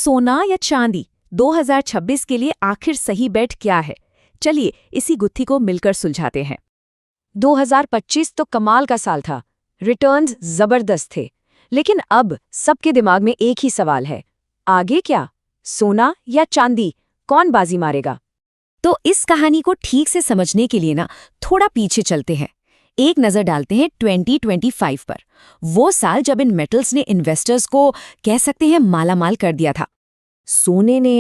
सोना या चांदी 2026 के लिए आखिर सही बेट क्या है? चलिए इसी गुत्थी को मिलकर सुलझाते हैं। 2025 तो कमाल का साल था, रिटर्न्स जबरदस्त थे, लेकिन अब सबके दिमाग में एक ही सवाल है, आगे क्या? सोना या चांदी, कौन बाजी मारेगा? तो इस कहानी को ठीक से समझने के लिए थोड़ा पीछे चलते हैं। एक नजर डालते हैं 2025 पर, वो साल जब इन मेटल्स ने इन्वेस्टर्स को कह सकते हैं मालामाल कर दिया था।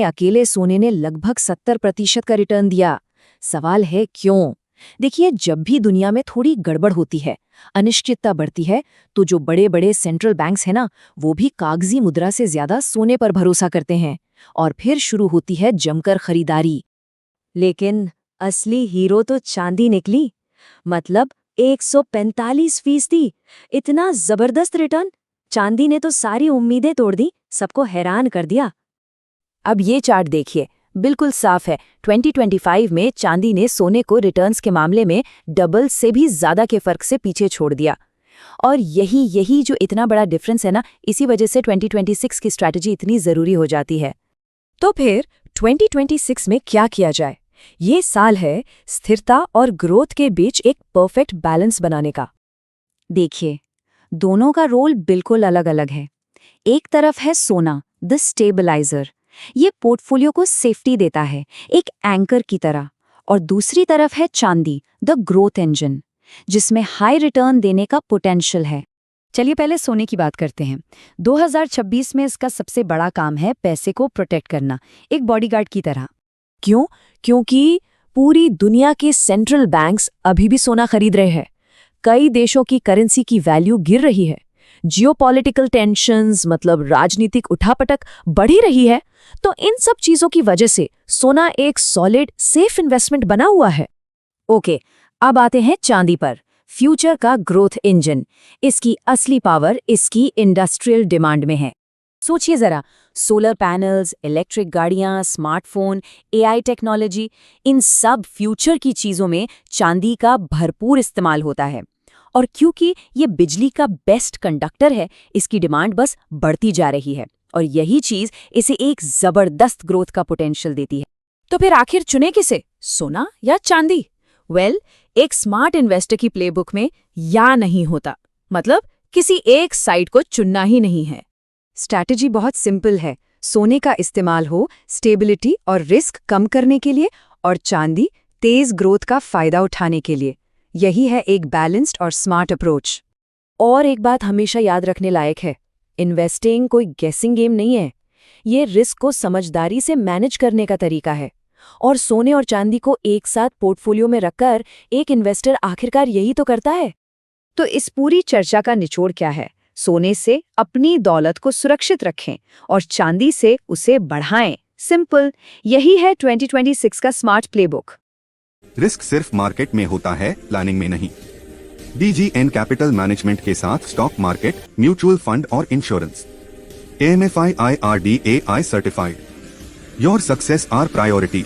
अकेले सोने ने लगभग 70% का रिटर्न दिया। सवाल है क्यों? देखिए, जब भी दुनिया में थोड़ी गड़बड़ होती है, अनिश्चितता बढ़ती है, तो जो बड़े बड़े सेंट्रल बैंक्स हैं वो भी कागजी मुद्रा से ज्यादा सोने पर भरोसा करते हैं और फिर शुरू होती है जमकर खरीदारी। लेकिन असली हीरो तो चांदी निकली। मतलब 145%। इतना जबरदस्त रिटर्न! चांदी ने तो सारी उम्मीदें तोड़ दी, सबको हैरान कर दिया। अब ये चार्ट देखिए, बिल्कुल साफ है। 2025 में चांदी ने सोने को रिटर्न्स के मामले में डबल से भी ज्यादा के फर्क से पीछे छोड़ दिया। और यही जो इतना बड़ा डिफरेंस है इसी वजह से 2026 की स्ट्रैटेजी इतनी जरूरी हो जाती है। तो फिर 2026 में क्या किया जाए? ये साल है स्थिरता और ग्रोथ के बीच एक परफेक्ट बैलेंस बनाने का। देखिए, दोनों का रोल बिल्कुल अलग अलग है। एक तरफ है सोना, द स्टेबलाइजर। ये पोर्टफोलियो को सेफ्टी देता है, एक एंकर की तरह। और दूसरी तरफ है चांदी, द ग्रोथ इंजन, जिसमें हाई रिटर्न देने का पोटेंशियल है। चलिए पहले सोने की बात करते हैं। 2026 में इसका सबसे बड़ा काम है पैसे को प्रोटेक्ट करना, एक बॉडीगार्ड की तरह। क्यों? क्योंकि पूरी दुनिया के सेंट्रल बैंक्स अभी भी सोना खरीद रहे हैं। कई देशों की करेंसी की वैल्यू गिर रही है। जियोपॉलिटिकल टेंशंस, मतलब राजनीतिक उठापटक, बढ़ी रही है। तो इन सब चीजों की वजह से सोना एक सॉलिड, सेफ इन्वेस्टमेंट बना हुआ है। ओके, अब आते हैं चांदी पर, फ्यूचर का ग्रोथ इंजन। इसकी असली पावर इसकी इंडस्ट्रियल डिमांड में है। सोचिए जरा, सोलर पैनल्स, इलेक्ट्रिक गाड़ियां, स्मार्टफोन, एआई टेक्नोलॉजी, इन सब फ्यूचर की चीजों में चांदी का भरपूर इस्तेमाल होता है। और क्योंकि ये बिजली का बेस्ट कंडक्टर है, इसकी डिमांड बस बढ़ती जा रही है। और यही चीज इसे एक जबरदस्त ग्रोथ का पोटेंशियल देती है। तो फिर आखिर चुने किसे, सोना या चांदी? एक स्मार्ट इन्वेस्टर की प्लेबुक में या नहीं होता। मतलब किसी एक साइड को चुनना ही नहीं है। स्ट्रैटेजी बहुत सिंपल है। सोने का इस्तेमाल हो स्टेबिलिटी और रिस्क कम करने के लिए, और चांदी तेज ग्रोथ का फायदा उठाने के लिए। यही है एक बैलेंस्ड और स्मार्ट अप्रोच। और एक बात हमेशा याद रखने लायक है, इन्वेस्टिंग कोई गेसिंग गेम नहीं है। ये रिस्क को समझदारी से मैनेज करने का तरीका है। और सोने और चांदी को एक साथ पोर्टफोलियो में रखकर एक इन्वेस्टर आखिरकार यही तो करता है। तो इस पूरी चर्चा का निचोड़ क्या है? सोने से अपनी दौलत को सुरक्षित रखें और चांदी से उसे बढ़ाएं। सिंपल, यही है 2026 का स्मार्ट प्लेबुक। रिस्क सिर्फ मार्केट में होता है, प्लानिंग में नहीं। DGN कैपिटल मैनेजमेंट के साथ स्टॉक मार्केट, म्यूचुअल फंड और insurance. AMFI IRDAI certified. Your success are priority.